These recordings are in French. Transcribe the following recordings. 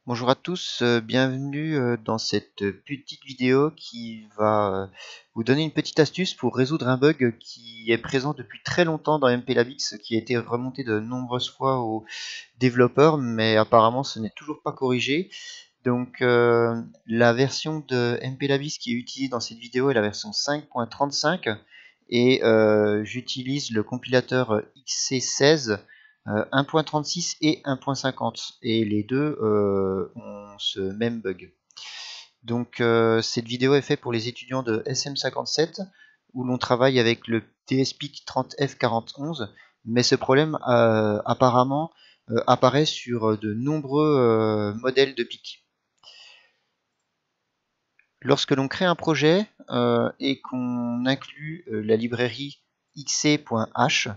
Bonjour à tous, bienvenue dans cette petite vidéo qui va vous donner une petite astuce pour résoudre un bug qui est présent depuis très longtemps dans MPLabix, qui a été remonté de nombreuses fois aux développeurs, mais apparemment ce n'est toujours pas corrigé. Donc la version de MPLabix qui est utilisée dans cette vidéo est la version 5.35 et j'utilise le compilateur XC16 1.36 et 1.50 et les deux ont ce même bug. Donc cette vidéo est faite pour les étudiants de SM57 où l'on travaille avec le DSPIC 30F4011, mais ce problème apparemment apparaît sur de nombreux modèles de PIC. Lorsque l'on crée un projet et qu'on inclut la librairie xc.h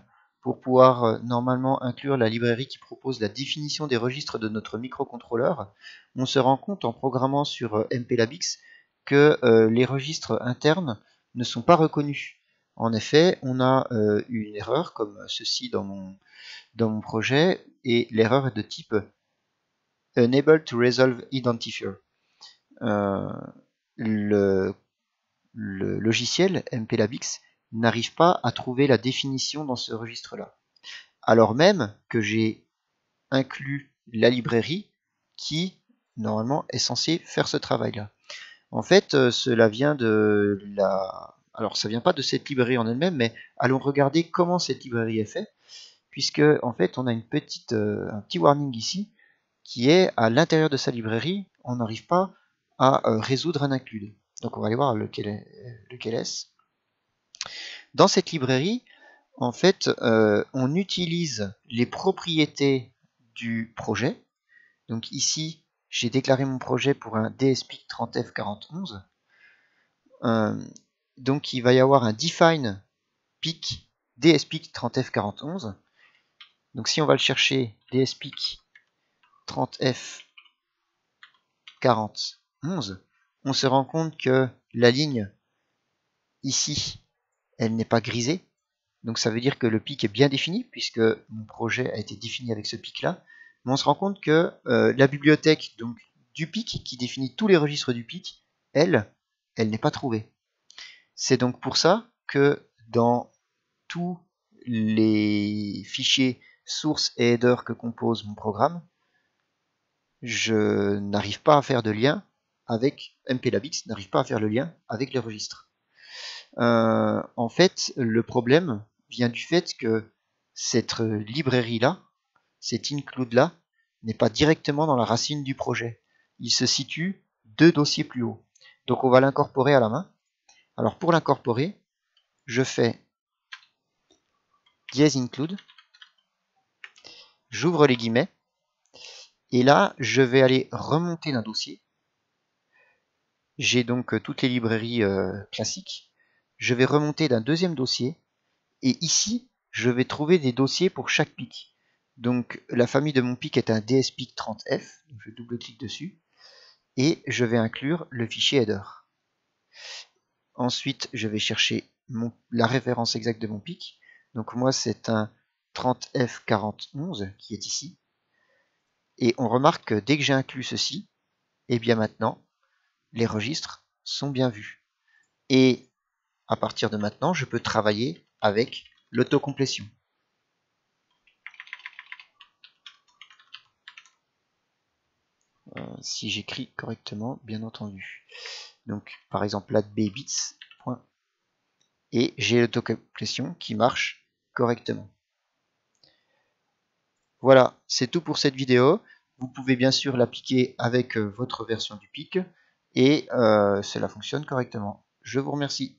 pour pouvoir normalement inclure la librairie qui propose la définition des registres de notre microcontrôleur, on se rend compte en programmant sur MPLabix que les registres internes ne sont pas reconnus. En effet, on a une erreur comme ceci dans mon projet et l'erreur est de type Unable to resolve identifier. Le logiciel MPLabix n'arrive pas à trouver la définition dans ce registre-là, alors même que j'ai inclus la librairie qui, normalement, est censée faire ce travail-là. En fait, cela vient de la... Alors, ça vient pas de cette librairie en elle-même, mais allons regarder comment cette librairie est faite, puisque, en fait, on a un petit warning ici, qui est à l'intérieur de sa librairie, on n'arrive pas à résoudre un include. Donc on va aller voir lequel est-ce. Dans cette librairie, en fait, on utilise les propriétés du projet. Donc ici, j'ai déclaré mon projet pour un DSPIC 30F4011. Donc il va y avoir un define PIC DSPIC 30F4011. Donc si on va le chercher, DSPIC 30F4011, on se rend compte que la ligne ici, elle n'est pas grisée. Donc ça veut dire que le PIC est bien défini, puisque mon projet a été défini avec ce PIC-là. Mais on se rend compte que la bibliothèque donc, du PIC, qui définit tous les registres du PIC, elle n'est pas trouvée. C'est donc pour ça que dans tous les fichiers source et header que compose mon programme, je n'arrive pas à faire de lien avec MPLabix, n'arrive pas à faire le lien avec les registres. En fait, le problème vient du fait que cette librairie-là, cet include-là, n'est pas directement dans la racine du projet. Il se situe 2 dossiers plus haut. Donc on va l'incorporer à la main. Alors pour l'incorporer, je fais -include, j'ouvre les guillemets, et là je vais aller remonter d'un dossier. J'ai donc toutes les librairies classiques. Je vais remonter d'un deuxième dossier, et ici, je vais trouver des dossiers pour chaque PIC. Donc la famille de mon PIC est un DSPIC 30F, donc je double-clique dessus, et je vais inclure le fichier header. Ensuite, je vais chercher la référence exacte de mon PIC. Donc moi, c'est un 30F4011 qui est ici. Et on remarque que dès que j'ai inclus ceci, et bien maintenant, les registres sont bien vus. Et à partir de maintenant, je peux travailler avec l'autocomplétion. Si j'écris correctement, bien entendu. Donc, par exemple, là, @bbits. Et j'ai l'autocomplétion qui marche correctement. Voilà, c'est tout pour cette vidéo. Vous pouvez bien sûr l'appliquer avec votre version du PIC et cela fonctionne correctement. Je vous remercie.